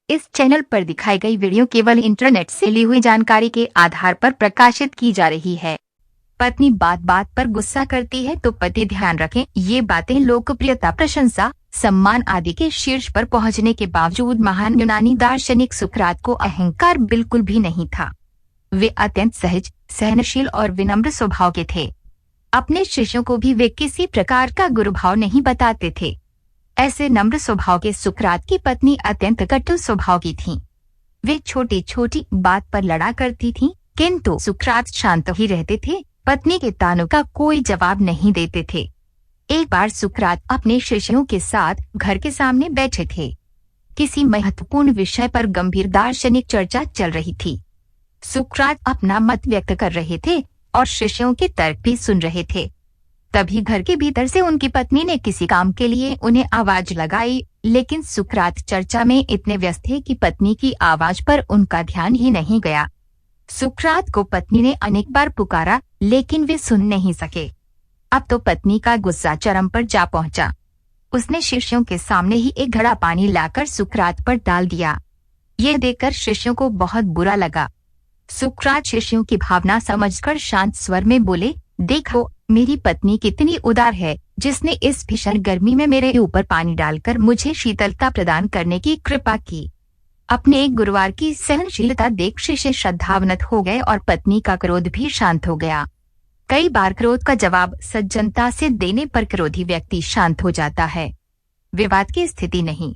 इस चैनल पर दिखाई गई वीडियो केवल इंटरनेट से ली हुई जानकारी के आधार पर प्रकाशित की जा रही है। पत्नी बात बात पर गुस्सा करती है तो पति ध्यान रखें, ये बातें लोकप्रियता, प्रशंसा, सम्मान आदि के शीर्ष पर पहुंचने के बावजूद महान यूनानी दार्शनिक सुकरात को अहंकार बिल्कुल भी नहीं था। वे अत्यंत सहज, सहनशील और विनम्र स्वभाव के थे। अपने शिष्यों को भी वे किसी प्रकार का गुरुभाव नहीं बताते थे। ऐसे नम्र स्वभाव के सुकरात की पत्नी अत्यंत कटु स्वभाव की थीं। वे छोटी छोटी बात पर लड़ा करती थीं, किंतु सुकरात शांत ही रहते थे, पत्नी के तानों का कोई जवाब नहीं देते थे। एक बार सुकरात अपने शिष्यों के साथ घर के सामने बैठे थे। किसी महत्वपूर्ण विषय पर गंभीर दार्शनिक चर्चा चल रही थी। सुकरात अपना मत व्यक्त कर रहे थे और शिष्यों के तर्क भी सुन रहे थे। तभी घर के भीतर से उनकी पत्नी ने किसी काम के लिए उन्हें आवाज लगाई, लेकिन सुकरात चर्चा में इतने व्यस्त थे कि पत्नी की आवाज पर उनका ध्यान ही नहीं गया। सुकरात को पत्नी ने अनेक बार पुकारा, लेकिन वे सुन नहीं सके। अब तो पत्नी का गुस्सा चरम पर जा पहुंचा। उसने शिष्यों के सामने ही एक घड़ा पानी लाकर सुकरात पर डाल दिया। यह देखकर शिष्यों को बहुत बुरा लगा। सुकरात शिष्यों की भावना समझकर शांत स्वर में बोले, देखो, मेरी पत्नी कितनी उदार है, जिसने इस भीषण गर्मी में मेरे ऊपर पानी डालकर मुझे शीतलता प्रदान करने की कृपा की। अपने एक गुरुवार की सहनशीलता देख शिष्य श्रद्धावनत हो गए और पत्नी का क्रोध भी शांत हो गया। कई बार क्रोध का जवाब सज्जनता से देने पर क्रोधी व्यक्ति शांत हो जाता है, विवाद की स्थिति नहीं।